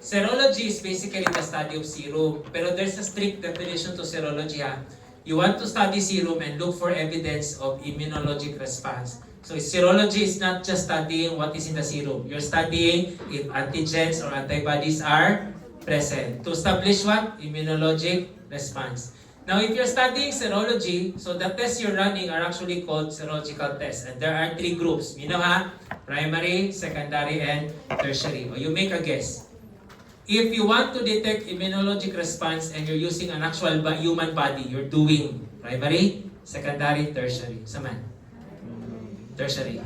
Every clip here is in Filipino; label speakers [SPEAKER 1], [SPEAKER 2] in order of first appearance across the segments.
[SPEAKER 1] Serology is basically the study of serum. Pero there's a strict definition to serology ha. You want to study serum and look for evidence of immunologic response. So serology is not just studying what is in the serum. You're studying if antigens or antibodies are present. To establish what? Immunologic response. Now, if you're studying serology, so the tests you're running are actually called serological tests. And there are 3 groups. You know ha? Primary, secondary, and tertiary. Or you make a guess. If you want to detect immunologic response and you're using an actual human body, you're doing primary, secondary, tertiary. Saman? Tertiary.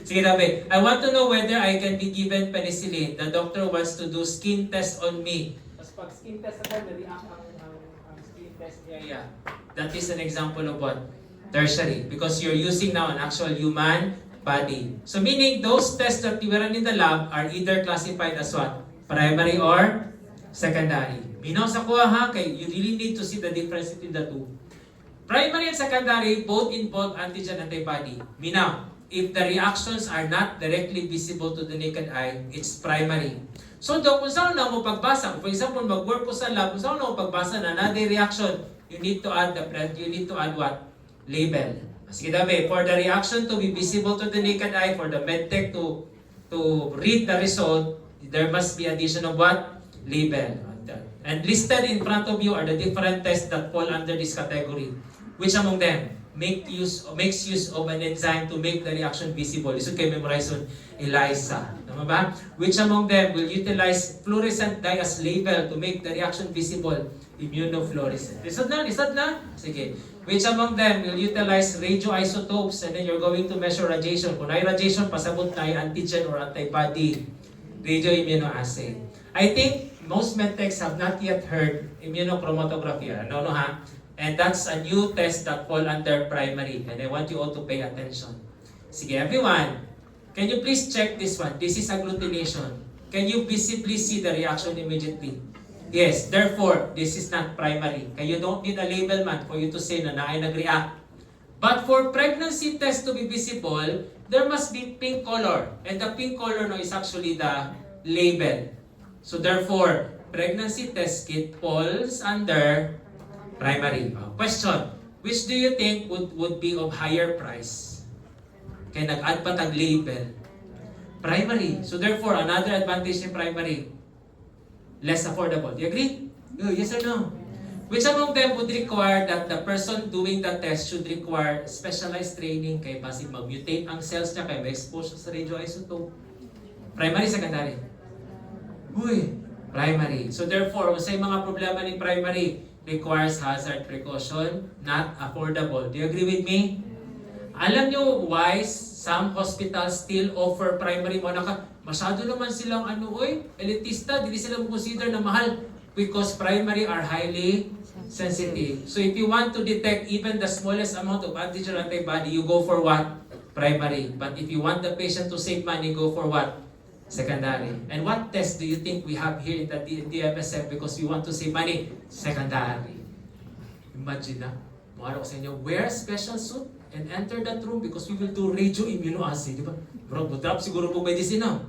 [SPEAKER 1] Sige Dabe, I want to know whether I can be given penicillin. The doctor wants to do skin test on me. Tapos pag skin test ako, nari-act ang skin test niya. Yeah. That is an example of what? Tertiary. Because you're using now an actual human body. So meaning those tests that you run in the lab are either classified as what? Primary or secondary. Minaw sa kuha ha, kay you really need to see the difference between the two. Primary and secondary both involve antigen antibody. Minaw, if the reactions are not directly visible to the naked eye, it's primary. So daw kung saan na mo pagbasa, for example, mag-work ko sa lab, kung saan na mo pagbasa na another reaction, you need to add what? Label. Sige dabe, for the reaction to be visible to the naked eye, for the medtech to read the result, there must be addition of what? Label. And listed in front of you are the different tests that fall under this category. Which among them makes use of an enzyme to make the reaction visible? Iso kay memorize on ELISA. Tama ba? Which among them will utilize fluorescent dye as label to make the reaction visible? Immunofluorescent. Lisod na? Sige. Which among them will utilize radioisotopes and then you're going to measure radiation? Kung ay radiation, pasabot na ay antigen or antibody. Radioimmunoassay. I think most medtechs have not yet heard immunochromatography. No ha? And that's a new test that fall under primary. And I want you all to pay attention. Sige, everyone. Can you please check this one? This is agglutination. Can you visibly see the reaction immediately? Yes, therefore, this is not primary. Kaya you don't need a label man for you to say na ay nag-react. But for pregnancy test to be visible, there must be pink color. And the pink color no, is actually the label. So therefore, pregnancy test kit falls under primary. Question, which do you think would be of higher price? Kaya nag-add pa tag label. Primary. So therefore, another advantage in primary, less affordable. Do you agree? Yes or no? Which among them would require that the person doing the test should require specialized training kay basig mag-mutate ang cells niya kay ma-expose sa radioisotope? Primary, secondary? Primary. So therefore, sa mga problema ni primary, requires hazard precaution, not affordable. Do you agree with me? Alam nyo why some hospitals still offer primary mo? Masyado naman silang elitista, hindi sila consider na mahal because primary are highly sensitive. So if you want to detect even the smallest amount of antigen antibody, you go for what? Primary. But if you want the patient to save money, go for what? Secondary. And what test do you think we have here in the DMSF because we want to save money? Secondary. Imagine na, mawala ko sa inyo, wear special suit and enter that room because we will do radioimmunoassay. Di ba? Bro, drop siguro po medicine, no?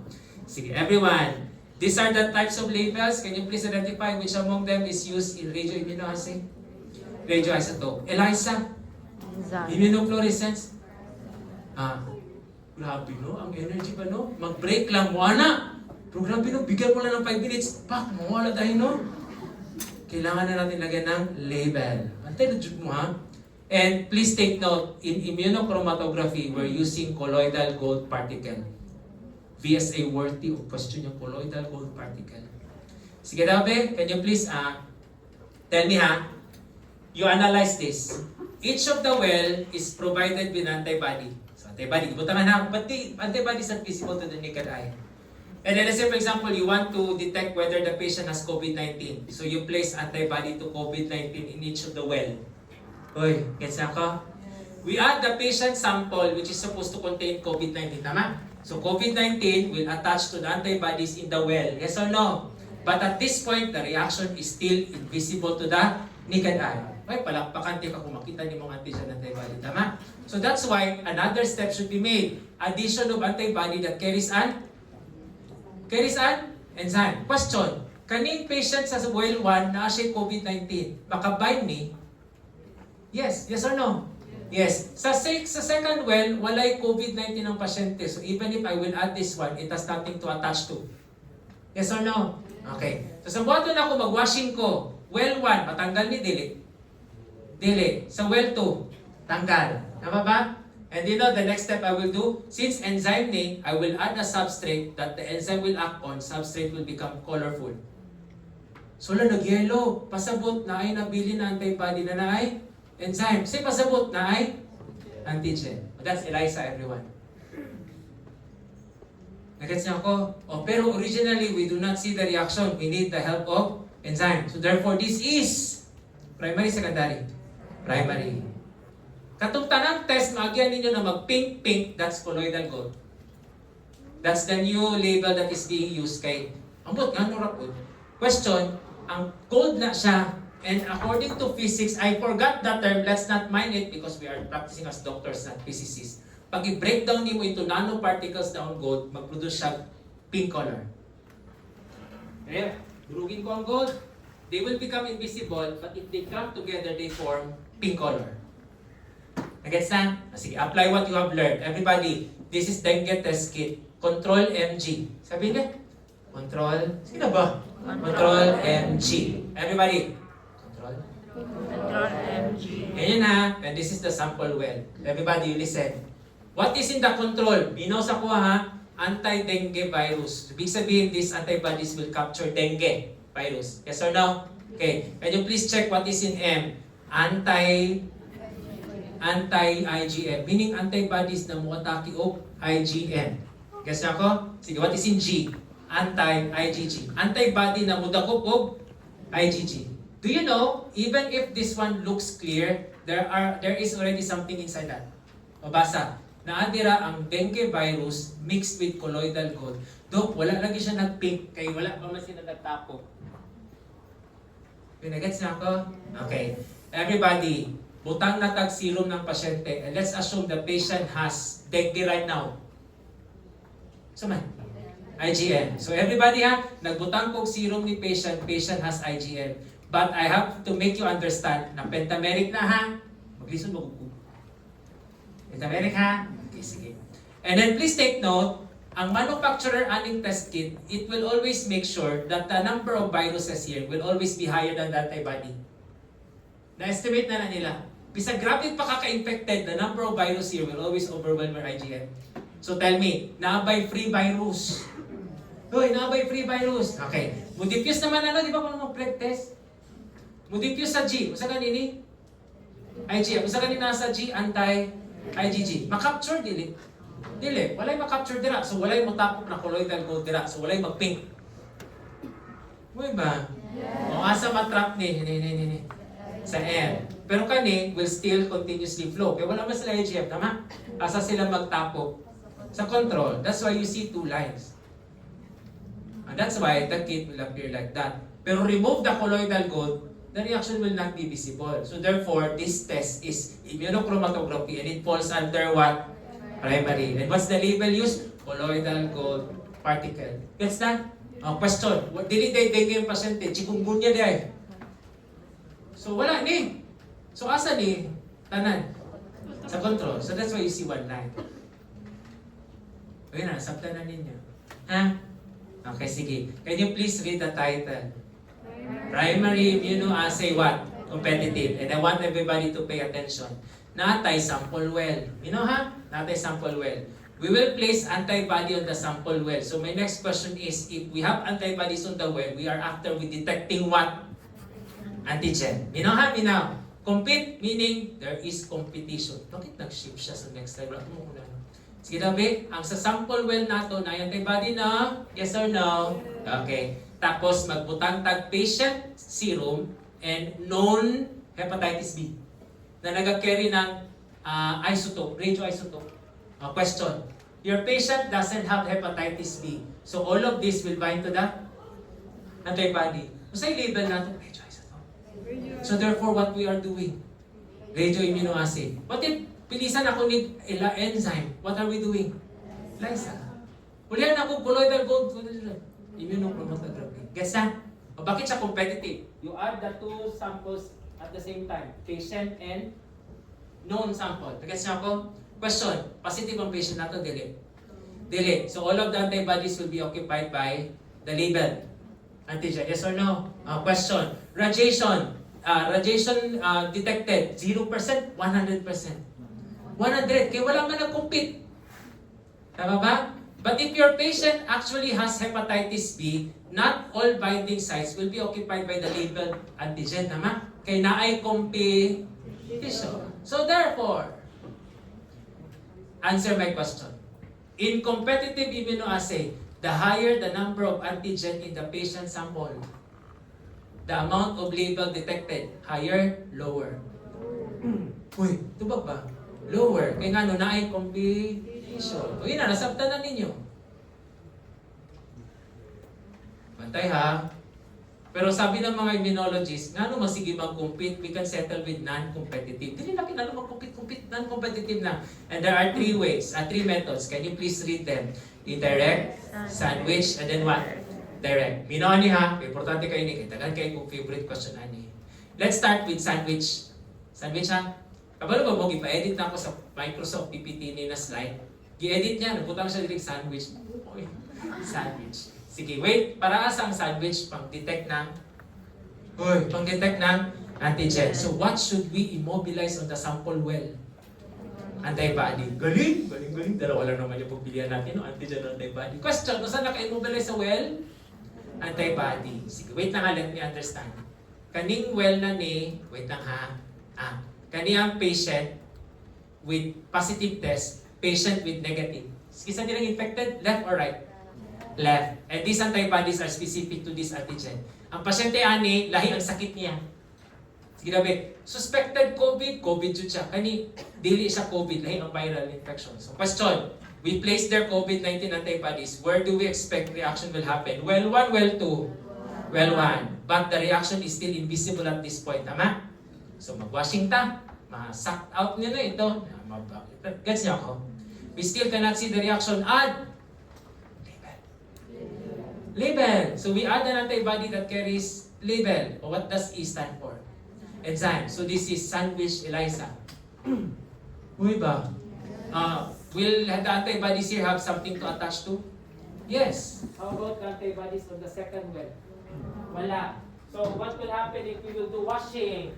[SPEAKER 1] Sige, everyone. These are the types of labels. Can you please identify which among them is used in radioimmunoassay? Radioisotope. ELISA? Immunofluorescence? Grabe no, ang energy pa no? Mag-break lang mo, ana! Pero grabe no, bigyan mo lang ng 5 minutes, pak, mawala dahil no? Kailangan na natin lagyan ng label. Antay na dyan mo ha? And please take note, in immunochromatography, we're using colloidal gold particle. VSA worthy of question yung colloidal gold particle. Sige Dabe, can you please tell me ha? You analyze this. Each of the well is provided with antibody. Antibody, butangan na, but the antibodies are visible to the naked eye. And then let's say for example, you want to detect whether the patient has COVID-19. So you place antibody to COVID-19 in each of the well. Hoy, gets ako? We add the patient sample which is supposed to contain COVID-19, tama? So COVID-19 will attach to the antibodies in the well, yes or no? But at this point, the reaction is still invisible to the naked eye. Ay, palakpakan ka kung makita ni mong antigen antibody, tama? So that's why another step should be made. Addition of antibody that carries enzyme. Question, kaning patient sa well 1 na siya COVID-19, makabind ni? Yes. Yes or no? Yes. Sa second well, walay COVID-19 ang pasyente. So even if I will add this one, it has nothing to attach to. Yes or no? Okay. So sa buhaton ako, mag-washing ko. Well 1, matanggal ni dili. Dili. Sa well 2, tanggal. Tama ba? And you know, the next step I will do, since enzyme ni, I will add a substrate that the enzyme will act on, substrate will become colorful. So lang nag-yellow, pasabot na ay nabili na antibody na ay enzyme. Say pasabot na ay antigen. That's ELISA, everyone. Nagets niyo ako? Oh, pero originally, we do not see the reaction. We need the help of enzyme. So therefore, this is primary, secondary. Primary. Katong tanang test, maagyan ninyo na mag-pink-pink, that's colloidal gold. That's the new label that is being used kay ambot nga no rapod. Question, ang gold na siya, and according to physics, I forgot that term, let's not mind it because we are practicing as doctors, not physicists. Pag i-breakdown nimo into nanoparticles na ang gold, mag-produce siya pink color. Okay? Durugin ko ang gold, they will become invisible, but if they clump together, they form pink color. Nagets na? Sige, apply what you have learned. Everybody, this is dengue test kit. Control MG. Sabi niya? Control, sige na ba? Control MG. Everybody, control.
[SPEAKER 2] Control MG.
[SPEAKER 1] Ganyan ha, and this is the sample well. Everybody, listen. What is in the control? Binaw sa kuha ha, anti-dengue virus. Ibig sabihin, these antibodies will capture dengue virus. Yes or no? Okay, can you please check what is in M? Anti-IgM, meaning antibodies na muatake og IgM. Guess na ako? Sige, what is in G? Anti-IgG. Antibody na mudakop og IgG. Do you know, even if this one looks clear, there is already something inside that. Mabasa. Naadira ang dengue virus mixed with colloidal gold. Dok, wala lagi siya nag-pink, kay wala pa man sila nagtapo. Pinagets na ako? Okay. Everybody, butang na tag serum ng pasyente, and let's assume the patient has dengue right now. So man, IgM. So everybody ha, nagbutang kog serum ni patient has IgM. But I have to make you understand na pentameric na ha. Maglisod mo ko. Pentameric ha? Okay, sige. And then please take note, ang manufacturer aning test kit, it will always make sure that the number of viruses here will always be higher than the antibody. Na-estimate na nila. Bisag grabe pa kaka-infected, the number of virus here will always overwhelm your IgM. So tell me, naabay free virus. Hoy, naabay free virus. Okay. Mudifuse naman ano, di ba kung mag-plug test? Mudifuse sa G. Usa kanini? IgM. Usa kanina sa G, anti-IgG. Makapture, dili. Dili. Walay makapture dira. So walay matapok na colloidal gold dira. So walay mag-pink. Muy ba? Yeah. O asa matrap ni sa air. Pero kani will still continuously flow. Kaya wala man sila IgM, tama? Asa sila magtapok sa control. That's why you see two lines. And that's why the kit will appear like that. Pero remove the colloidal gold, the reaction will not be visible. So therefore, this test is immunochromatography and it falls under what? Primary. And what's the label used? Colloidal gold particle. Gets that? Question. Dili day yung pasyente, chikungunya day. So wala ni. So asa ni? Tanan. Sa control. So that's why you see one line. Okay na, sabta na ninyo. Ha? Okay, sige. Can you please read the title? Primary immunoassay what? Competitive. And I want everybody to pay attention. Natay sample well. You know ha? Natay sample well. We will place antibody on the sample well. So my next question is, if we have antibodies on the well, we are after with detecting what? Antigen. Minaw ha? Minaw. Compete meaning there is competition. Bakit nag-shift siya sa next slide? Wala mo muna. Sige David, ang sa sample well nato na antibody na? Yes or no? Okay. Tapos magbutang tag patient serum and known hepatitis B na nag-carry ng isotope, radioisotope. Question. Your patient doesn't have hepatitis B. So all of this will bind to the antibody. So say label nato radioisotope. So therefore what we are doing? Radioimmunoassay. What if pilisan ako ni enzyme? What are we doing? ELISA. Ulihan ako colloidal gold. immunochromatography. Gets na? O bakit siya competitive? You add the two samples at the same time, patient and known sample. Gets na ako? Question, positive ang patient nato, dili? Dili. So all of the antibodies will be occupied by the label antigen. Yes or no? Question, radiation. Radiation detected, 0%, 100%. 100, kaya wala man nag-compete. Tama ba? But if your patient actually has hepatitis B, not all binding sites will be occupied by the labeled antigen. Tama? Kaya naay competition. So therefore, answer my question. In competitive immunoassay, the higher the number of antigen in the patient sample, the amount of label detected, higher, lower. Uy, tubag ba? Lower. Kaya nga no, naay competition. O yun na, nasabtan na ninyo. Bantay ha. Pero sabi ng mga immunologists, nga no masige mag-compete, we can settle with non-competitive. Dili na kinano mag-compete, non-competitive na. And there are three ways, three methods. Can you please read them? Indirect, sandwich, and then what? Direct. Minaw ni ha, importante kayo ni kita. Tagal kayo kung favorite question ani. Let's start with sandwich. Sandwich ha? Kabalo ba mo, ipa-edit na ako sa Microsoft PPT ni na slide. Gi-edit niya, nagputang siya direct sandwich. Uy, sandwich. Sige, wait. Para asang sandwich pang-detect ng pang-detect ng antigen. So what should we immobilize on the sample well? Antibody. Galing! Galing. Dalawa lang naman yung pagbilihan natin, no? Antigen antibody. Question, kung saan naka-immobilize sa well? Antibody. Sige, wait na nga, let me understand. Kaning well na ni, wait lang ha. Kaniyang patient with positive test, patient with negative. Sige, saan nilang infected? Left or right? Left. And these antibodies are specific to this antigen. Ang pasyente ani, lahi ang sakit niya. Sige dabi, suspected COVID, COVID jud siya. Kani, dili siya COVID, lahi ang viral infection. So question, we place their COVID-19 antibodies. Where do we expect reaction will happen? Well 1, well 2. Well 1. But the reaction is still invisible at this point. Tama? So mag-washing ta, ma-suck out niya na ito. Gets niyo ako? We still cannot see the reaction. Add label. So we add an antibody that carries label. Or what does E stand for? Enzyme. So this is sandwich ELISA. Uy ba? Will the antibodies here have something to attach to? Yes. How about the antibodies on the second well? Wala. So what will happen if we will do washing?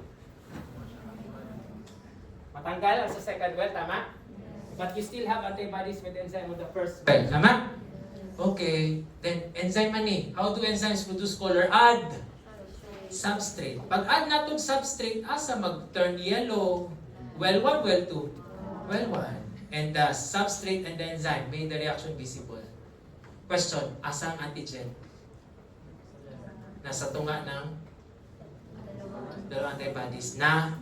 [SPEAKER 1] Matanggal ang sa second well, tama? But you still have antibodies with enzyme on the first well, tama? Okay, then enzyme mani. How do enzymes produce color? Add substrate. Pag add na itong substrate, asa mag-turn yellow? Well 1, well 2? Well 1. And the substrate and the enzyme made the reaction visible. Question, asa ang antigen? Nasa tunga ng dalawang antibodies na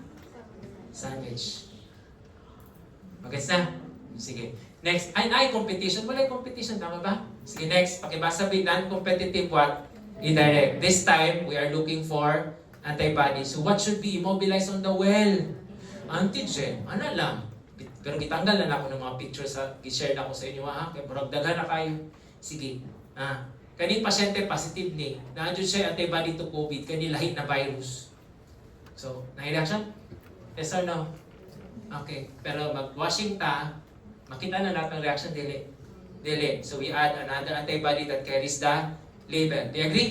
[SPEAKER 1] sandwich. Magets na? Sige. Next, ay competition. Wala yung competition, tama ba? Sige, next. Pakibasa with non-competitive what? Indirect. This time, we are looking for antibodies. So what should be immobilized on the well? Antigen. Ano lang? Pero gitanggal na ako ng mga pictures sa i-share na ko sa inyo ha. Kaya baragdagan na kayo. Sige. Kaning pasyente positive ni. Naadyo siya antibody to COVID. Kani lahi na virus. So, na-reaction? Yes or no? Okay. Pero mag-washing ta, makita na natin ang reaction, dili. Dili. So we add another antibody that carries the label. Do you agree?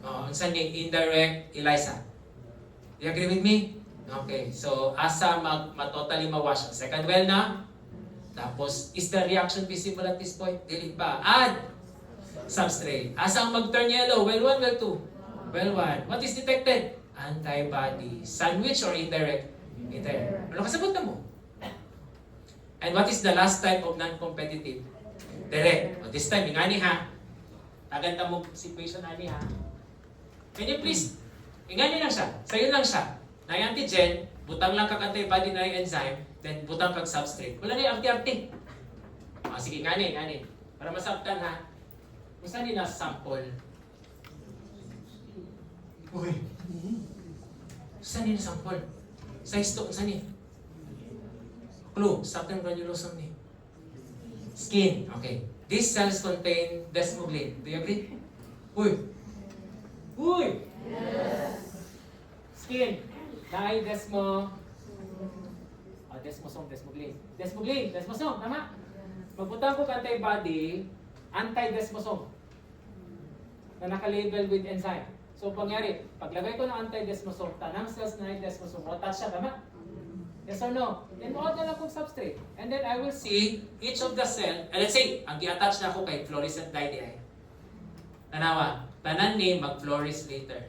[SPEAKER 1] Unsan yung indirect ELISA? Do you agree with me? Okay. So asa totally ma-wash ang second well na? Tapos, is the reaction visible at this point? Dili ba? Add substrate. Asa ang mag-turn yellow? Well 1, well 2? Well 1. What is detected? Antibody. Sandwich or indirect? Indirect. Ano kasabot na mo? And what is the last type of non-competitive? Direct. This time, ingani ha. Taganda mo situation ani ha. Can you please, ingani lang siya. Sa'yo lang siya. Na yung antigen, butang lang kag antibody na yung enzyme, then butang kag substrate. Wala na yung arti-arti. Sige, ingani. Para masabtan ha. Kung saan nila sample? Uy. Saan nila sample? Size to, saan nila? Clue, subtle granulosome ni. Skin, okay. These cells contain desmoglein. Do you agree? Uy! Uy! Skin. Naay desmosome, tama? Magpunta ko ka antibody, anti-desmosome na naka-label with enzyme. So, pangyari, paglagay ko ng anti-desmosome, tanang cells na desmosome, attach siya, tama? Yes or no? Then, mawag na lang kong substrate. And then, I will see each of the cell, let's say, ang i-attach na ako kay fluorescent dye di ay. Tanawa, tanan ni mag-fluoresce later.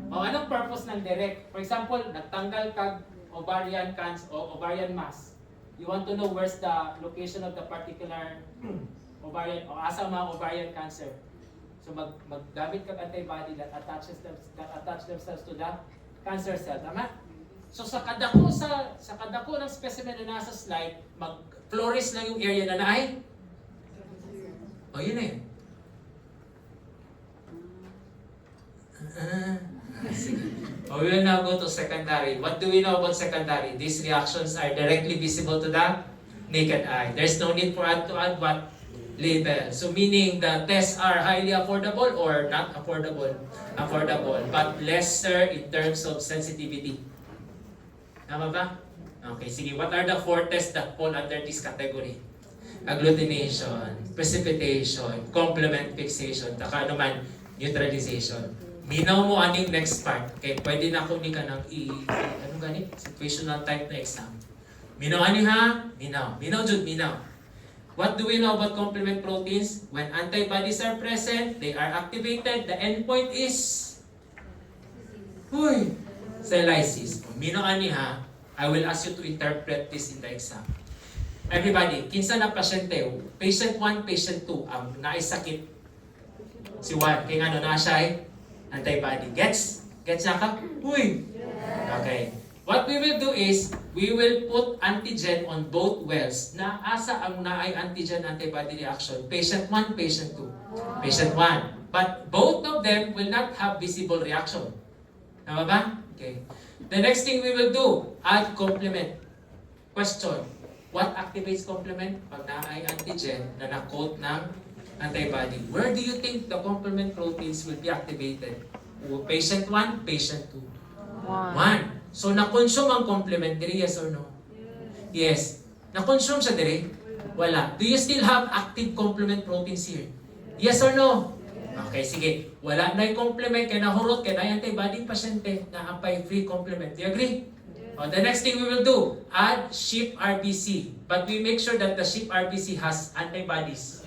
[SPEAKER 1] O, anong purpose ng direct? For example, nagtanggal kag ovarian cancer o ovarian mass. You want to know where's the location of the particular ovarian o asa mga ovarian cancer. So maggamit kag antibody that attach themselves to the cancer cell, tama? So sa kadako ng specimen na nasa slide, mag-fluoresce lang yung area na naay. O yun na yun. We will now go to secondary. What do we know about secondary? These reactions are directly visible to the naked eye. There's no need for us to add what? Label. So meaning the tests are highly affordable or not affordable? Affordable, but lesser in terms of sensitivity. Tama ba? Okay, sige. What are the 4 tests that fall under this category? Agglutination, precipitation, complement fixation, taka naman, neutralization. Minaw mo aning next part. Okay, pwede na ako ni ka ng ano gani? Situational type na exam. Minaw ani ha? Minaw. Minaw jud, minaw. What do we know about complement proteins? When antibodies are present, they are activated. The endpoint is cell lysis. Minaw ani ha? I will ask you to interpret this in the exam. Everybody, kinsa na pasyente? Patient 1, patient 2 ang naisakit. Si 1, kaya nga na siya antibody. Gets? Gets na ka? Okay. What we will do is, we will put antigen on both wells na asa ang naay antigen antibody reaction. Patient 1, patient 2. Patient 1. But both of them will not have visible reaction. Tama ba? Okay. The next thing we will do, add complement. Question. What activates complement? Pag naay antigen na na-coat ng antibody. Where do you think the complement proteins will be activated? Patient 1, patient 2. 1. So, na-consume ang complement diri, yes or no? Yes. Na-consume siya diri? Wala. Do you still have active complement proteins here? Yes or no? Okay, sige. Wala na yung complement, kaya nahurot, kaya na yung antibody pasyente na apply free complement. Do you agree? The next thing we will do, add sheep RBC. But we make sure that the sheep RBC has antibodies.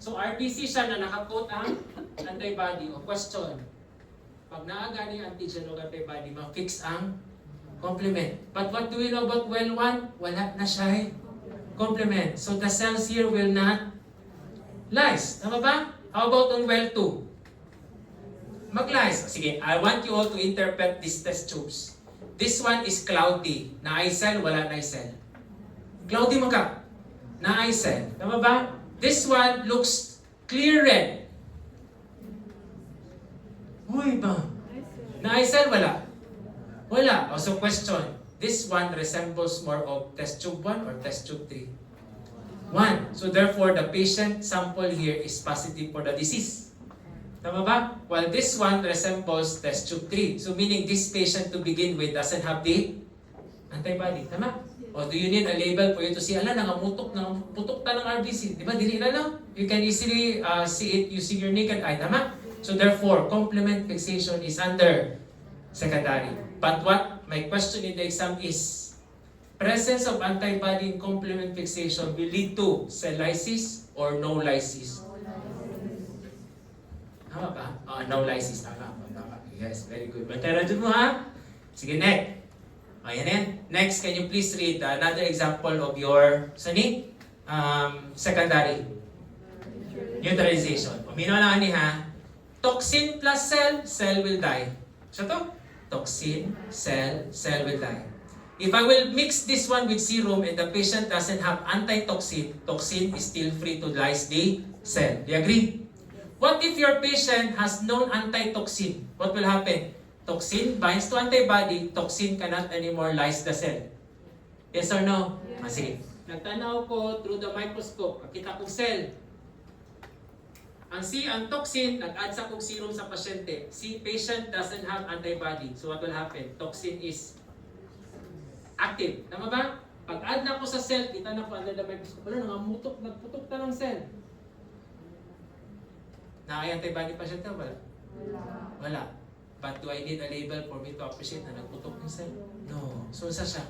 [SPEAKER 1] So RBC siya na nakakoat ang antibody. O question, pag naaga ni antigen o antibody, ma-fix ang complement. But what do we know about well 1? Wala na siya complement. So the cells here will not lyse. Tama ba? How about on well 2? Mag-lyse. Sige, I want you all to interpret these test tubes. This one is cloudy. Na-eye cell, wala na-eye cell. Cloudy maka. Na-eye cell. Tama ba? This one looks clear red. Uy ba? Na-eye cell, wala. Wala. So question, this one resembles more of test tube 1 or test tube 3? 1. So therefore, the patient sample here is positive for the disease. Tama ba? While this one resembles test tube 3. So meaning this patient to begin with doesn't have the antibody. Tama? Or do you need a label for you to see, ala, putok ta ng RBC. Di ba? Dili na lang. You can easily see it using your naked eye. Tama? So therefore, complement fixation is under secondary. But what my question in the exam is, presence of antibody in complement fixation will lead to cell lysis or no lysis? Tama ba? No lysis. Tama. Yes, very good. Bantay dyan mo ha? Sige, next. Ayan yan. Next, can you please read another example of your secondary neutralization. Umino na ni ha. Toxin plus cell will die. So to? Toxin, cell will die. If I will mix this one with serum and the patient doesn't have antitoxin, toxin is still free to lyse the cell. Do you agree? What if your patient has known antitoxin? What will happen? Toxin binds to antibody, toxin cannot anymore lyse the cell. Yes or no? Yes. Sige. Nagtanaw ko through the microscope, nakita ko cell. ang toxin, nag-add sa kong serum sa pasyente. Si patient doesn't have antibody. So what will happen? Toxin is active. Tama ba? Pag-add na ko sa cell, kita na ko under the microscope. Wala, nagputok na ng cell. Naka-antibody pasyente? Wala. Wala. But do I need a label for me to appreciate na nagputok ng cell? No. So sa siya?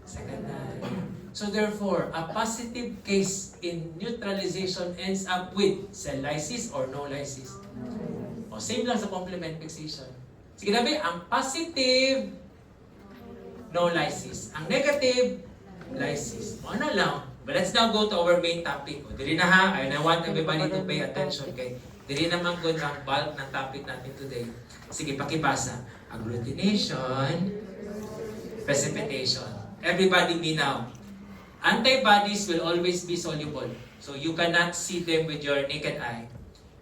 [SPEAKER 1] Secondary. So therefore, a positive case in neutralization ends up with cell lysis or no lysis. O same lang sa complement fixation. Sige na ba, ang positive, no lysis. Ang negative, lysis. O ano lang. But let's now go to our main topic. O dili na ha, I want everybody to pay attention kay dili naman good ang bulk ng topic natin today. Sige, pakibasa. Agglutination, precipitation. Everybody me now. Antibodies will always be soluble. So you cannot see them with your naked eye.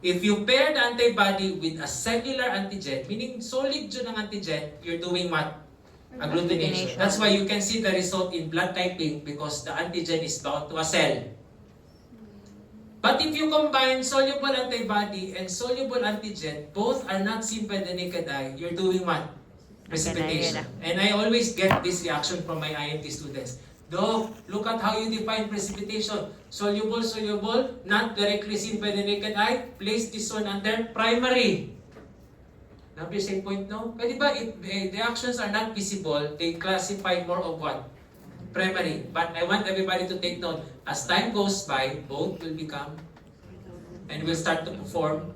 [SPEAKER 1] If you pair the antibody with a cellular antigen, meaning solid yun ang antigen, you're doing what? Agglutination. That's why you can see the result in blood typing because the antigen is bound to a cell. But if you combine soluble antibody and soluble antigen, both are not seen by the naked eye, you're doing what? Precipitation. And I always get this reaction from my IMT students. Doc, look at how you define precipitation. Soluble, not directly seen by the naked eye. Place this one under primary. Now, same point, no? Pwede ba, if the actions are not visible, they classify more of what? Primary. But I want everybody to take note. As time goes by, both will become and will start to perform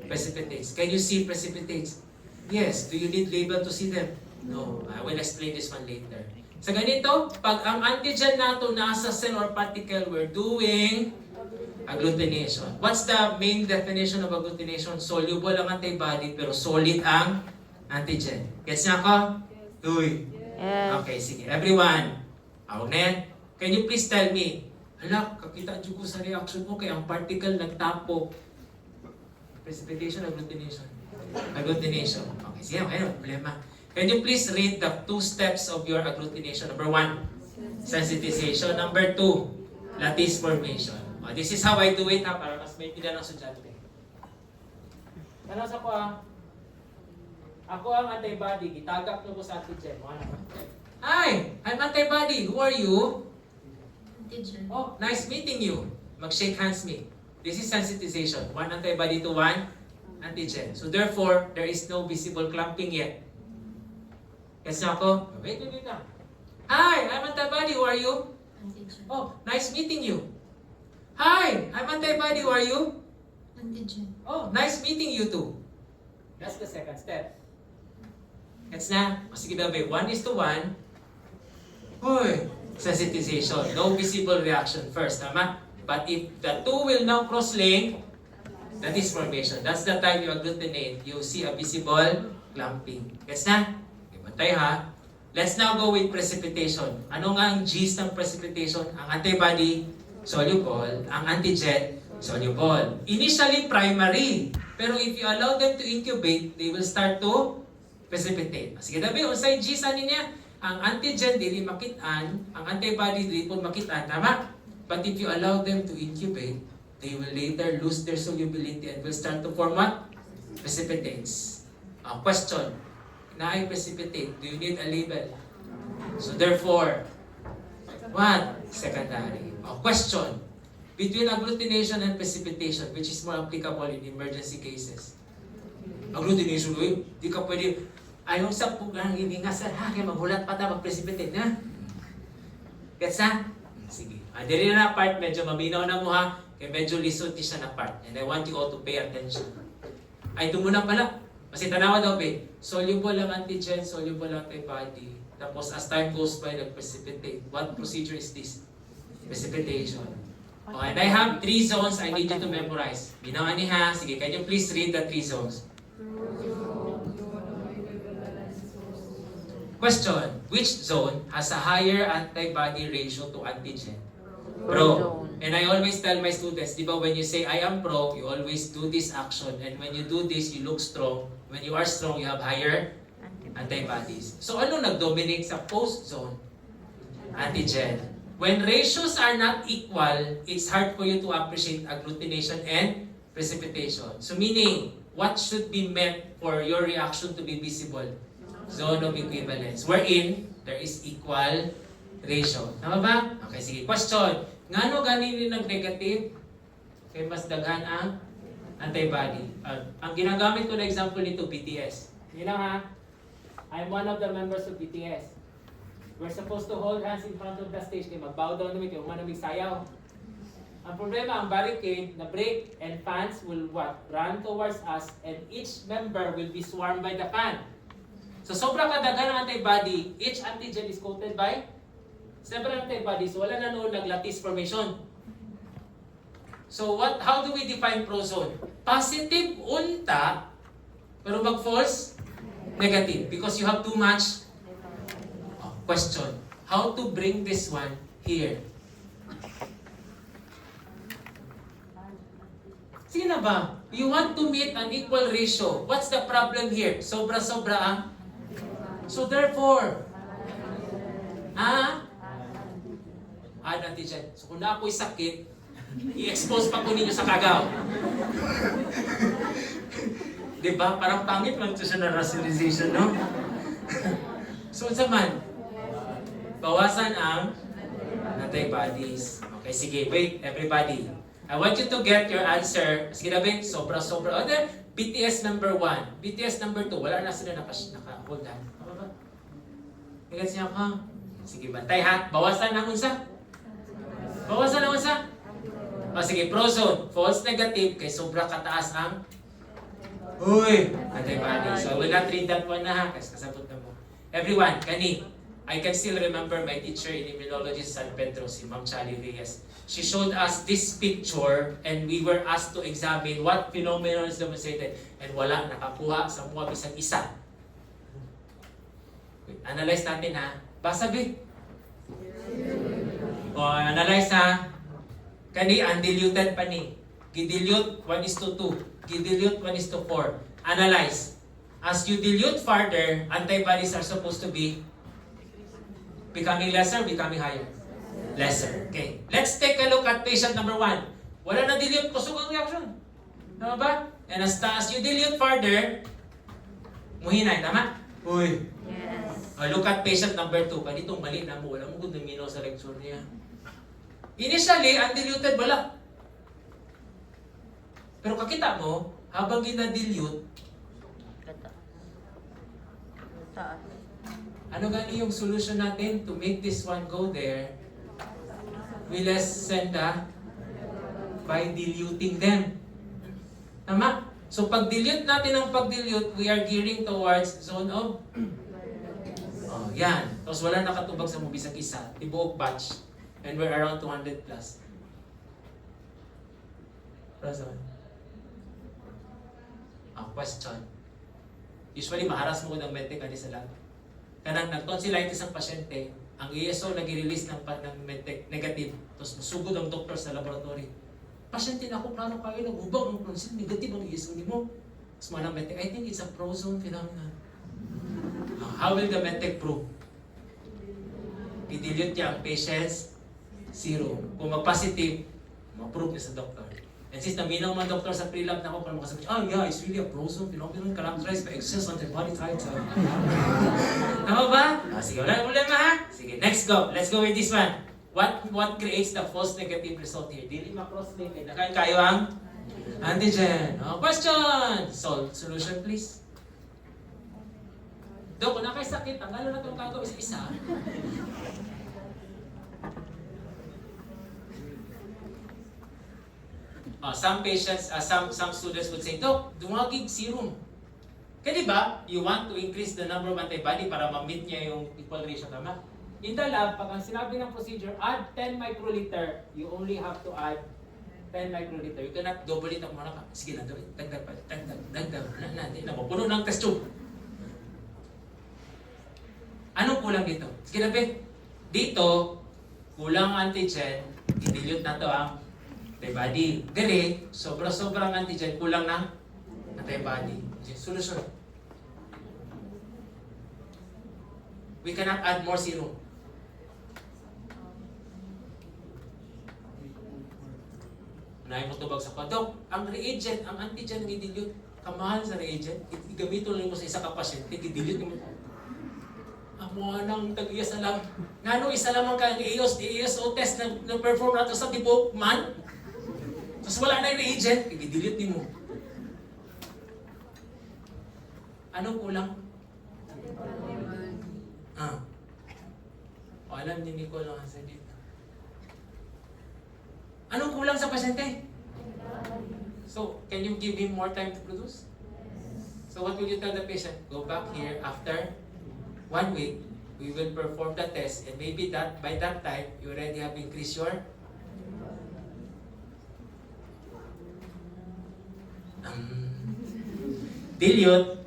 [SPEAKER 1] precipitates. Can you see precipitates? Yes. Do you need label to see them? No. I will explain this one later. Sa ganito, pag ang antigen nato nasa cell or particle, we're doing agglutination. What's the main definition of agglutination? Soluble ang antibody pero solid ang antigen. Gets niya ako? Uy.
[SPEAKER 2] Yes.
[SPEAKER 1] Okay, sige. Everyone. Ako na yan. Can you please tell me? Hala, kakita dyan ko sa reaction ko kay ang particle nagtapo. Precipitation, agglutination. Agglutination. Okay, sige. Okay, no problema. Can you please read the 2 steps of your agglutination? Number 1, sensitization. Number 2, lattice formation. This is how I do it ha, para mas may pila ng sudyante. Ano sa ko ha? Ako ang antibody, itagak ko sa antigen. Hi! I'm antibody. Who are you?
[SPEAKER 3] Antigen.
[SPEAKER 1] Oh, nice meeting you. Mag-shake hands me. This is sensitization. 1 antibody to 1 antigen. So therefore, there is no visible clumping yet. Yes na ako? Wait lang. Hi! I'm antibody. Who are you?
[SPEAKER 3] Antigen.
[SPEAKER 1] Oh, nice meeting you. Hi! I'm antibody. Who are you?
[SPEAKER 3] Antigen.
[SPEAKER 1] Oh, nice meeting you too. That's the second step. Gets na? O sige daw, 1:1. Hoy! Sensitization. No visible reaction first, tama? But if the 2 will now cross-link, that is formation. That's the time you agglutinate. You see a visible clumping. Gets na? Bantay ha. Let's now go with precipitation. Ano nga ang gist ng precipitation? Ang antibody, soluble. Ang antigen, soluble. Initially, primary. Pero if you allow them to incubate, they will start to precipitate. Sige dabi, unsay gist ani niya? Ang antigen dili makitaan, ang antibody dili po makitaan, tama? But if you allow them to incubate, they will later lose their solubility and will start to form what? Precipitates. Question. Na-I precipitate. Do you need a label? So therefore, what? Secondary. Question. Between agglutination and precipitation, which is more applicable in emergency cases? Agglutination, di ka pwede, ayaw sa pugang hininga sa kaya magulat pa ta mag-precipitate na. Gets na? Sige. Dili na part, medyo maminaw na mo ha, kaya medyo lisod siya na part. And I want you all to pay attention. Ay, ito muna pala. Kasi tanawa daw, soluble ang antigen, soluble ang antibody. Tapos as time goes by, nag-precipitate. What procedure is this? Precipitation. Okay, and I have 3 zones I need you to memorize. Binawa ni ha. Sige, can you please read the 3 zones? Question. Which zone has a higher antibody ratio to antigen? Pro. And I always tell my students, di ba, when you say, I am pro, you always do this action. And when you do this, you look strong. When you are strong, you have higher antibodies. So ano nag-dominate sa post zone? Antigen. When ratios are not equal, it's hard for you to appreciate agglutination and precipitation. So meaning, what should be met for your reaction to be visible? Zone of equivalence. Wherein, there is equal ratio. Tama ba? Okay, sige. Question. Ngano ganin nag-negative? Kaya mas daghan ang antibody. Ang ginagamit ko na example nito, BTS. Yun lang ha. I'm one of the members of BTS. We're supposed to hold hands in front of the stage. Kaya mag-bow down namin, kaya umanamig sayaw. Ang problema, ang barricade, na brake and fans will what? Run towards us and each member will be swarmed by the fan. So sobrang kadaghan ng antibody, each antigen is coated by several antibodies. Wala na noon nag-lattice formation. So how do we define prozone? Positive unta, pero mag-false negative because you have too much. Question. How to bring this one here? Sige na ba? You want to meet an equal ratio. What's the problem here? Sobra-sobra ang? So therefore, add antigen. So kung na ako'y sakit, i-expose pa ko ninyo sa kagaw. Diba? Parang pangit lang ito siya na rationalization, no? So sa man, bawasan ang antibodies. Okay, sige. Wait, everybody. I want you to get your answer. Sige na, Ben. Sobra-sobra. O, then, BTS number 1. BTS number 2. Wala na sila naka-hold hand. Tama ba? Nagats niya ka. Sige, bantay ha. Bawasan ang unsa. Bawasan ang unsa. O, sige, prozone. False negative. Kay sobra kataas ang antibody. So, I will not read that one na ha. Kasi kasabot na mo. Everyone, kani. I can still remember my teacher in immunology sa San Pedro, si Ma'am Chali Reyes. She showed us this picture and we were asked to examine what phenomenon is demonstrated and wala nakakuha sa mga bisang isa. Analyze natin ha. Basa Vic. O, analyze ha. Kani, undiluted pa ni. Gidilute 1:2. Gidilute 1:4. Analyze. As you dilute further, antibodies are supposed to be becoming lesser, becoming higher? Lesser. Okay. Let's take a look at patient number 1. Wala na dilute, kusog ang reaction. Tama ba? And as you dilute further, muhinay, tama? Uy.
[SPEAKER 2] Yes.
[SPEAKER 1] Look at patient number 2. Ganitong mali na mo. Wala mo kung naminaw sa lecture niya. Initially, undiluted, wala. Pero kakita mo, habang ginadilute,
[SPEAKER 2] Taas.
[SPEAKER 1] ano gani yung solution natin to make this one go there? We lessen by diluting them. Tama? So pag-dilute natin ang pag-dilute, we are gearing towards zone of yan. Tapos wala nakatubag sa mo bisag isa. Tibuok batch. And we're around 200 plus. Razon. Question. Usually maharas mo ko ng medtech kani sa lab. Kanang nag-tonsillitis ang pasyente, ang ESO nag-release ng medtech negative, tapos masugod ang doktor sa laboratory. Pasyente na ako, plano kayo, nag-ubang ang tonsil, negative ang ESO ni mo. Tapos mga medtech, I think it's a prozone phenomenon. How will the medtech prove? I-dilute niya ang patient's serum. Kung mag-positive, ma-prove niya sa doktor. And since naminaw man doktor sa pre-lab na ako, kung makasabi, yeah, it's really a prozone phenomenon characterized by excess antibody titers. Tama ba? Sige, wala problema ha? Sige, next go. Let's go with this one. What creates the false negative result here? Dili ma-cross-link. Nakain kayo ang antigen. Question! Solve solution, please. Dok, kung nakay sakit, tanggalon na itong kago isa-isa. Some patients, some students would say, Doc, dumagig serum. Kaya diba, you want to increase the number of antibody para ma-meet niya yung equal ratio, tama? In the lab, pag ang sinabi ng procedure, add 10 microliter, you only have to add 10 microliter. You cannot double it ang mga sige na, dagdag pa, dagdag, hindi na, mapuno ng test tube. Anong kulang dito? Sige na, be. Dito, kulang antigen, i-dilute na to ang antibody. Dili, sobra-sobrang antigen, kulang ng antibody. Solution. We cannot add more serum. Unahin mo tubag sa Dok, ang reagent, ang antigen i-dilute. Kamahal sa reagent, igamito lang mo sa isa ka pasyente, i-dilute mo. Amo nang tag-iya sa lang. Ngano isa lamang ka ang EOS test na perform nato sa tipo man. Tapos wala na yung reagent, i-delete mo. Anong kulang? O alam ni Nicole ang answer dito. Anong kulang sa pasyente? So, can you give him more time to produce? So what will you tell the patient? Go back here after 1 week, we will perform the test, and maybe that by that time, you already have increased your dilute,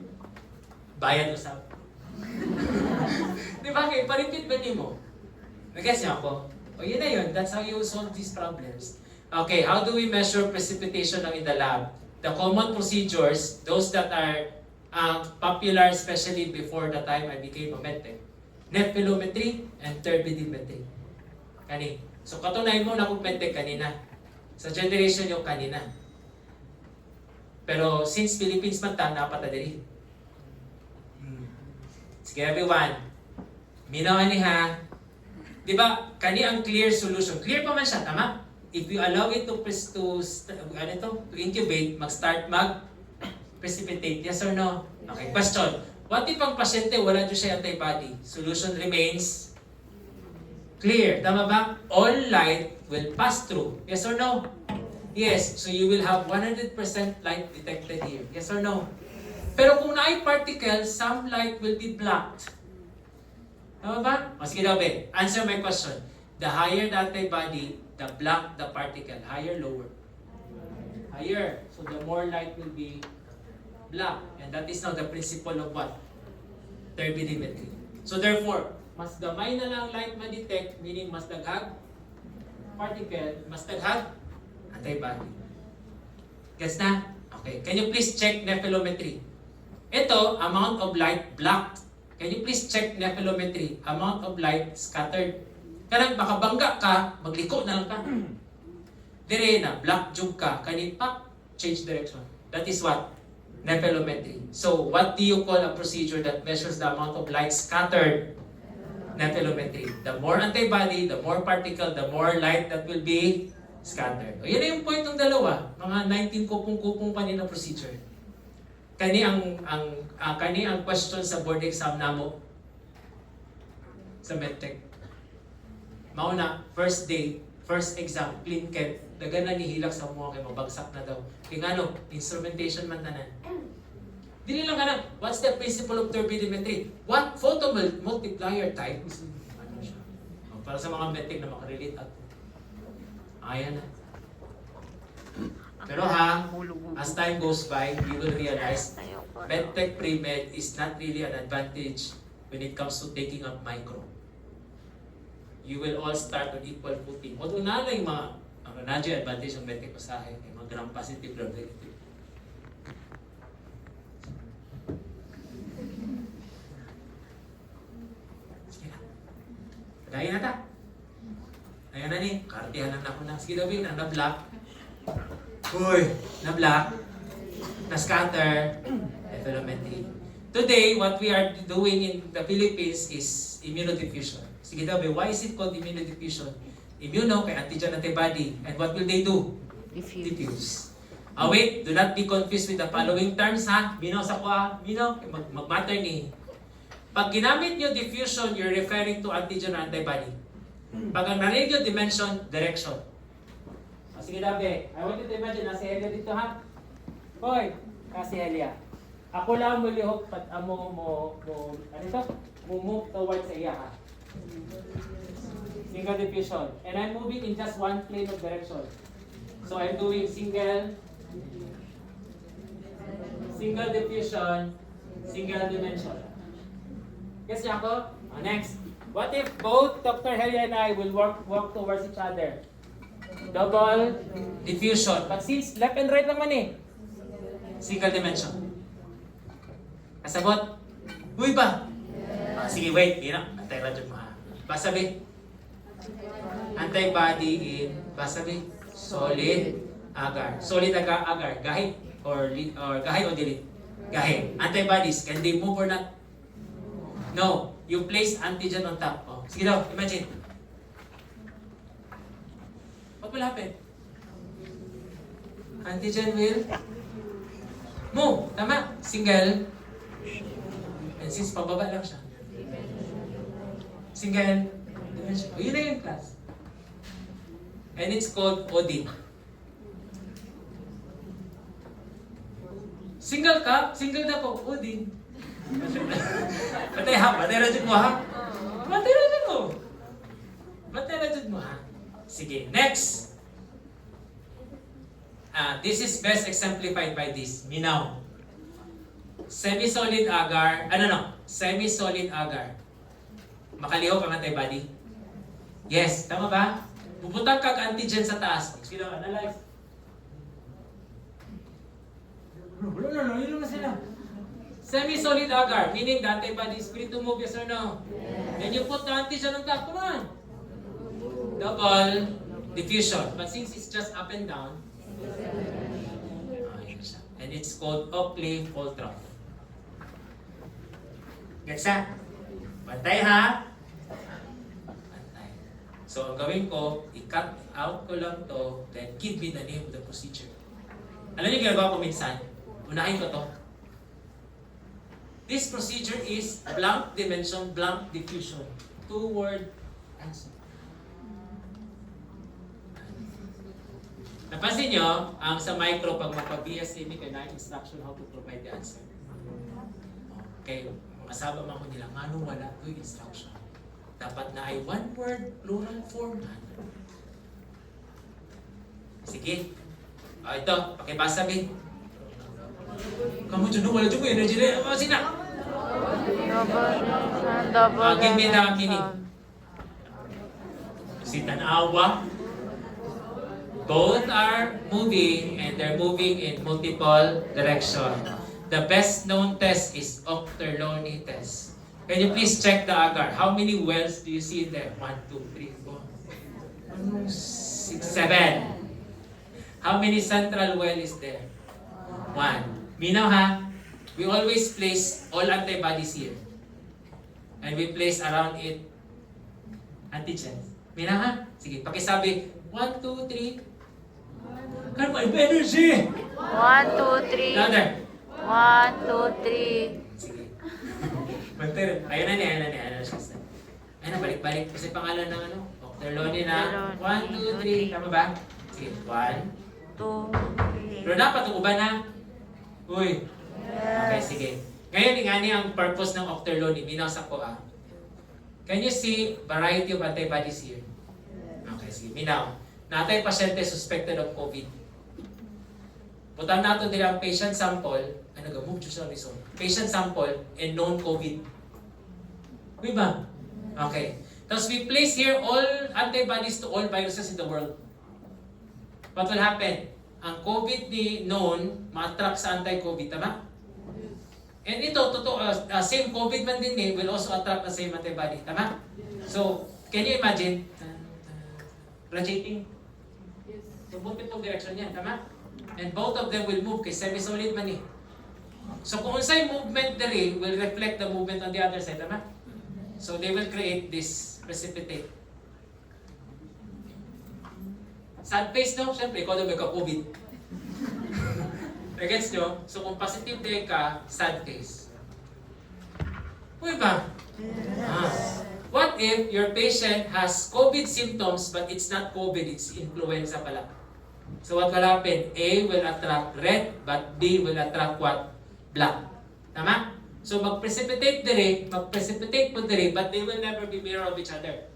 [SPEAKER 1] bayad usap. Di ba? Kaya pa-repeat ba mo? Nag-guess niyo ako? O yun na yun, that's how you solve these problems. Okay, how do we measure precipitation in the lab? The common procedures, those that are popular especially before the time I became a medtech. Nephelometry and turbidimetry. Kani. So katunay mo na kung medtech kanina. Sa generation yung kanina. Pero since Philippines man ta, napatadiri. Sige everyone. Minaw ani ha. Di ba? Kani ang clear solution. Clear pa man siya, tama? If you allow it to incubate, mag-start precipitate, yes or no? Okay, question. What if ang pasyente wala dyan siya antibody? Solution remains clear. Tama ba? All light will pass through. Yes or no? Yes. So you will have 100% light detected here. Yes or no? Pero kung na-ay particles, some light will be blocked. Tama ba? O sige daw, be. Answer my question. The higher the antibody, the block the particle. Higher, lower? Higher. So the more light will be blocked. And that is now the principle of what? Turbidimetry. So therefore, mas gamay na lang light ma-detect, meaning mas daghag particle, mas daghag antibody. Gets na? Okay. Can you please check nephelometry? Ito, amount of light blocked. Can you please check nephelometry? Amount of light scattered. Kanang makabangga ka, magliko na lang ka. Dire na, black jug ka, kanin pa, change direction. That is what? Nephelometry. So, what do you call a procedure that measures the amount of light scattered? Nephelometry. The more antibody, the more particle, the more light that will be scattered. O, yan na yung point ng dalawa. Mga 19 kupong-kupong pa na procedure. Kani ang question sa board exam namo sa medtech. Mauna, first day, first exam, clean ket, dagan na nihilak sa mga kay mabagsak na daw. Kaya nga no, instrumentation man tanan. Dili lang ka na, what's the principle of turbidimetry? What photo multiplier type? Ano siya? Para sa mga medtech na makarelate at ayan na. Pero ha, as time goes by, you will realize medtech pre-med is not really an advantage when it comes to taking up micro. You will all start on equal footing. Although na yung mga nandiyo advantage ng medtech pasahe, yung mga gram positive, gram negative. Sige na. Kadayin na ta. Ayan na ni, kartihan na ako na. Sige daw na black. Uy, na black. Na scatter. Nephelometry. Today, what we are doing in the Philippines is immunodiffusion. Sige daw, why is it called immunodiffusion? Immuno, kay antigen antibody. And what will they do? Diffuse. Wait, do not be confused with the following terms, ha? Minaw sa kwa, minaw, mag-matter ni. Pag ginamit nyo diffusion, you're referring to antigen or antibody. Pag ang narinig nyo dimension, direction. Sige daw, I want you to imagine, nasa Helia dito, ha? Hoy, kasi Helia. Ako lang mo lihok, move towards sa iya, ha? Single diffusion. And I'm moving in just one plane of direction. So I'm doing single diffusion, single dimension. Yes, niya ako? Next. What if both Dr. Helia and I will walk towards each other? Double diffusion. But since left and right naman eh, single dimension. Kasabot? Uy ba? Sige, wait. Di na. Antay radyo mo ha. Basabi. Antibody in, basabi. Solid. Agar. Solid agar. Gahi or gahi o dili? Gahi. Antibodies, can they move or not? No. You place antigen on top. Oh. Sige daw, imagine. What will happen? Antigen will move. Tama? Single. And since pababa lang siya. Single dimension. Oh, yun na yun, class. And it's called Odin. Single ka? Single na po. Odin. Patay ha? Patay na dyan mo ha? Patay na dyan mo. Patay na dyan mo ha? Sige, next. This is best exemplified by this. Minaw. Semi-solid agar. Semi-solid agar. Makalihok ang antibody? Yes, tama ba? Bubutang kag antigen sa taas. Sila analyze. No, yun naman sila. Semi-solid agar, meaning the antibody is free to move, yes or no? Yes. Then you put the antigen on top, come on. Double diffusion. But since it's just up and down, and it's called Oakley-Fultrop. Gets that? Pantay ha? Pantay. So ang gawin ko, i-cut out ko lang to, then give me the name of the procedure. Alam niyo ginagawa ko minsan? Unahin ko to. This procedure is blank dimension, blank diffusion. 2-word answer. Napansin nyo, ang sa micro, pag magpa-BSA, may kailangan instruction how to provide the answer. Okay, masaba man ko nila, nga nung wala to instruction. Dapat na ay 1-word, plural form. Sige. Ito, pakibasa bin. Kamu dyan, wala dyan ko energy na. Sina? Give me the meaning. Si Tanawa. Both are moving and they're moving in multiple direction. The best known test is Ochterlony test. Can you please check the agar? How many wells do you see there? 1, 2, 3, 4, 6, 7. How many central well is there? 1. Minaw ha? We always place all antibodies here. And we place around it antigens. Minaw ha? Sige, pakisabi. 1, 2, 3. Kan mo, energy!
[SPEAKER 2] 1, 2, 3.
[SPEAKER 1] Louder.
[SPEAKER 2] 1, 2, 3.
[SPEAKER 1] Sige. Banter. Ayun na niya. Ayun na, balik-balik. Kasi pangalan ng ano? Ochterlony na. 1, 2, 3. Tama ba? Sige. 1,
[SPEAKER 2] 2, 3.
[SPEAKER 1] pero dapat ang uban na. Uy. Okay, sige. Ngayon, ingani ang purpose ng Ochterlony. Minaw sa ko ah. Can you see variety of antibodies here? Okay, sige. Minaw. Natay pasyente suspected of COVID. Butang nato nila ang patient sample. Ay, nag-move siya sa result. Patient sample and known COVID. Uy ba? Okay. Tapos we place here all antibodies to all viruses in the world. What will happen? Ang COVID ni known, ma-attract sa anti-COVID, tama? And ito, totoo, same COVID man din eh, will also attract the same antibody, tama? So, can you imagine? Radiating. So, multiple direction yan, tama? And both of them will move kay semi-solid man eh. So, kung unsay movement dali will reflect the movement on the other side, tama? So, they will create this precipitate. Sad face no? Siyempre, ikaw daw may ka-COVID. Nagets nyo? So kung positive day ka, sad face. Uy ba? What if your patient has COVID symptoms but it's not COVID, it's influenza pala? So what will happen? A will attract red, but B will attract what? Black. Tama? So mag-precipitate po dire, but they will never be mirror of each other.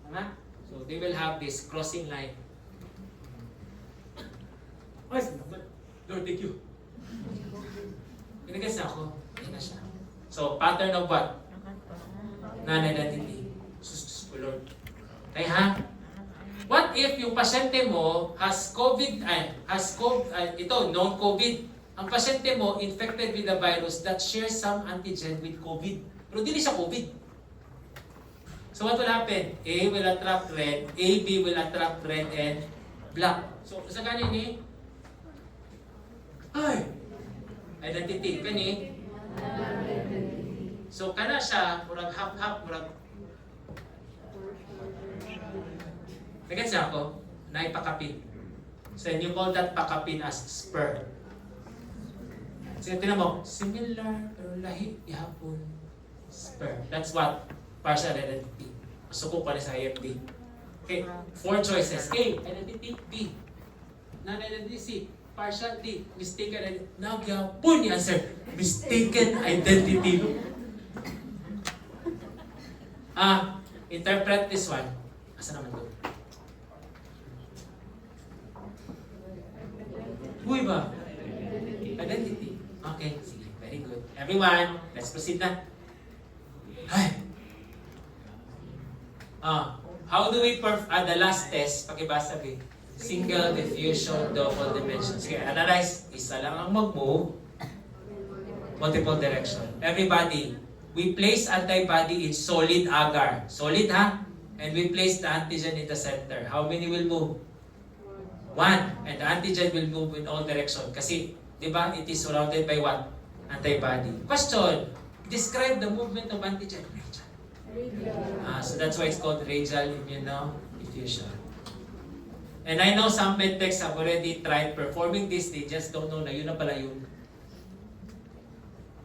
[SPEAKER 1] Tama? So they will have this crossing line. Ay, salamat. Lord, thank you. Pinagas na ako. Ayan na siya. So, pattern of what? Non-identity. Sus, Lord. Kaya ha? What if yung pasyente mo has COVID, ito, known COVID. Ang pasyente mo infected with the virus that shares some antigen with COVID. Pero hindi siya COVID. So what will happen? A will attract red, A, B will attract red and black. So, sa ganin ni? Ay! Identity. Kani? So, kana siya, murag hap-hap, murag... Nagets siya ako? Naipakapin. So, and you call that pakapin as spur. So, tinan mo, similar, pero lahi, ihapon. Spur. That's what partial identity. Masuko ko na sa IMD. Okay, 4 choices. A, identity. B, non-identity. C, partial. D, mistaken identity. Now, gyapon yung answer. Mistaken identity. Interpret this one. Asa naman to? Uy ba? Identity. Okay, sige. Very good. Everyone, let's proceed na. Ay. How do we the last test, pakibasa bi. Single diffusion, double dimension. Sige, analyze. Isa lang ang mag-move. Multiple direction. Everybody, we place antibody in solid agar. Solid ha? And we place the antigen in the center. How many will move? 1. And the antigen will move in all direction. Kasi, di ba, it is surrounded by what? Antibody. Question. Describe the movement of antigen. So that's why it's called radial immunodiffusion. And I know some medtechs have already tried performing this. They just don't know na yun na pala yun.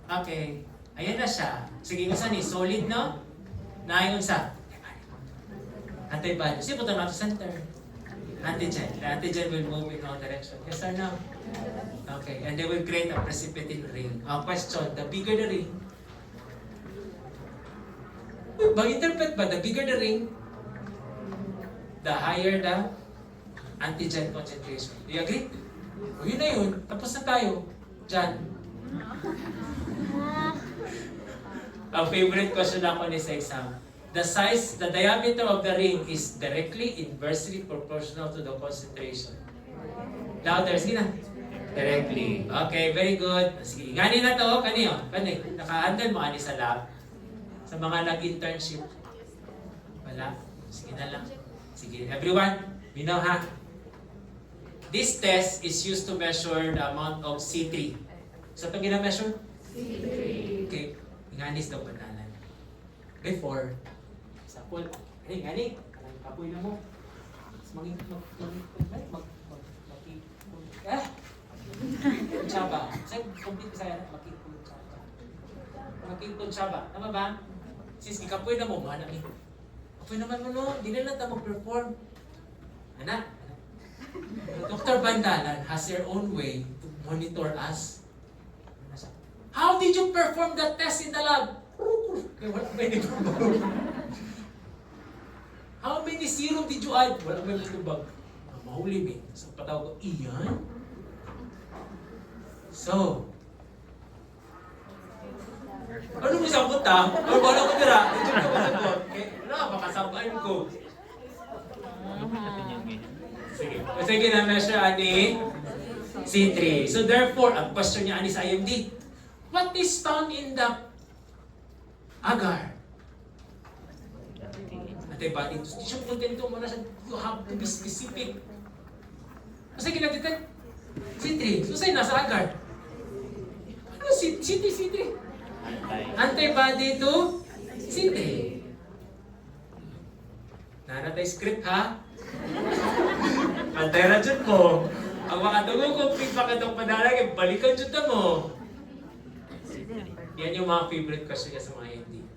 [SPEAKER 1] Okay. Ayan na siya. Sige, unsa ni? Solid, no? Naayon sa? Antibody. Sige, punta na sa center. Antigen. The antigen will move in all direction. Yes or no? Okay. And they will create a precipitin ring. Question. The bigger the ring, mag-interpret ba? The bigger the ring, the higher the antigen concentration. Do you agree? O yun na yun. Tapos na tayo. Diyan. Ang favorite question ako ni sa exam. The diameter of the ring is directly inversely proportional to the concentration. Louder, sige na. Directly. Okay, very good. Sige, ingani na to. Kaniyo? Naka-handle mo ani sa lab? Sa mga nag-internship? Wala? Sige na lang. Sige, everyone, you know ha? This test is used to measure the amount of C3. So, ito gina-measure? C3. Okay. Inganis daw panalan. Before, sapol, ngani, kapoy na mo. Chaba. Saan complete sa yan? Makikun chaba. Tama ba? Sis, ikapoy na mo. Mana ni? Kapoy naman mo no. Di na natin mag-perform. Anak. Dr. Bandalan has her own way to monitor us. How did you perform that test in the lab? How many serum did you add? Wala may matubag. Mahuli me. So, patawag ko, iyan? So, ano mo sabot ha? Ano ba ko tira? Medyo ko masabot. Wala, makasabaan ko. Sige. Sige na measure ani C3. So therefore, ang question niya ani sa IMD, what is found in the agar? Antibody. Siya kontento mo na siya. You have to be specific. Kasi kinag-detect C3. So sa'yo nasa agar. Ano C3? Antibody to C3. Nanatay script ha? Antay na dyan mo. Ang makatulong kong feedback itong padalag, balikan dyan na mo. Yan yung mga favorite question niya sa mga hindi.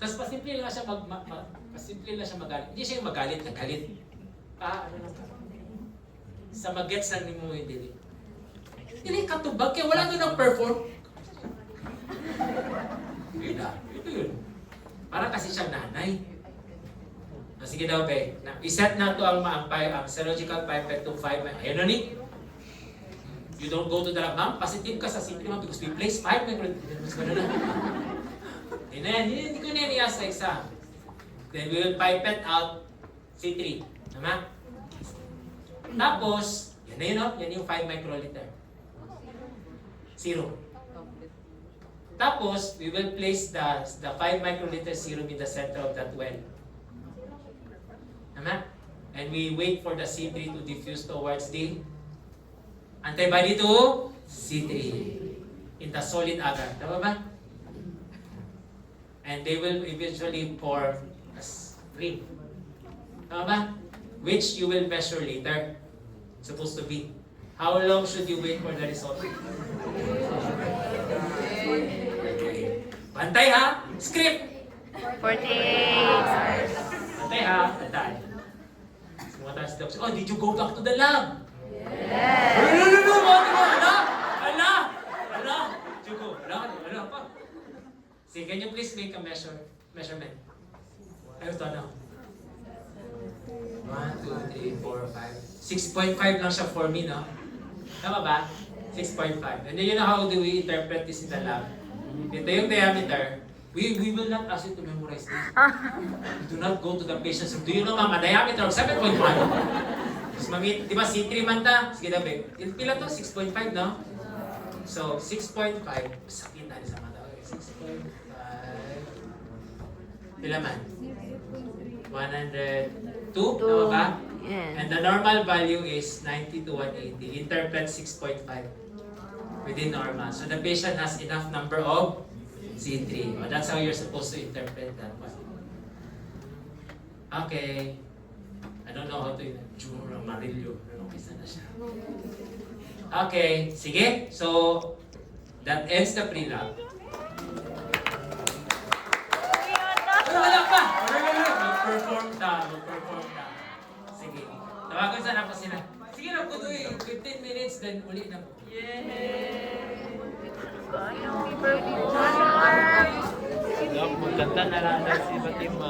[SPEAKER 1] Tapos pasimple lang siya magalit. Hindi siya yung magalit na galit. Ano lang ka? Sa mag-gets lang ni mo yung delete. Hindi katubag, kaya wala doon ang perform. Yun na, ito yun. Parang kasi siyang nanay. Sige daw, be. I-set na ito ang serological pipette to 5. Ayun na ni. You don't go to the lab, ma'am. Positive ka sa C3 because we place 5 microliters. Hindi ko na i-ask sa exam. Then we will pipette out C3. Tama? Tapos, yan na yun, no? Yan yung 5 microliter. 0. Tapos, we will place the 5 microliter serum in the center of that well. Tama? And we wait for the C3 to diffuse towards the antibody to C3 in the solid agar. Tama ba? And they will eventually pour as cream. Tama ba? Which you will measure later. Supposed to be. How long should you wait for the result? Bantay ha! Script!
[SPEAKER 2] 48.
[SPEAKER 1] Bantay ha! Bantay. Sumataas daw siya. Oh, did you go back to the lab?
[SPEAKER 2] Yes.
[SPEAKER 1] No! Ala! Did you go? Ala pa. Sige, can you please make a measurement? Ano to na? 1, 2, 3, 4, 5. 6.5 lang siya for me, no? Tama ba? 6.5. And then you know how do we interpret this in the lab? Ito yung diameter. We will not ask you to memorize this. Do not go to the patient's room. Do you know, ma'am, a diameter of 7.1? Mas mamit, di ba, C3 man ta? Sige na, babe. Pila to? 6.5, no? So, 6.5. Sakit na sa mata. 6.5. Pila man? 102? Tama ba?
[SPEAKER 2] Yes.
[SPEAKER 1] And the normal value is 90 to 180. Interpret 6.5 within normal. So the patient has enough number of C3. Oh, that's how you're supposed to interpret that one. Okay. I don't know how to Jura Marillo. Isa na siya. Okay. Sige. So, that ends the pre-lab. Ay, wala pa! Mag-perform ta. Sige. Tawagan sana pa sila. Sige na po 15 minutes, then uli na po.
[SPEAKER 4] Magkanta na lang si Fatima.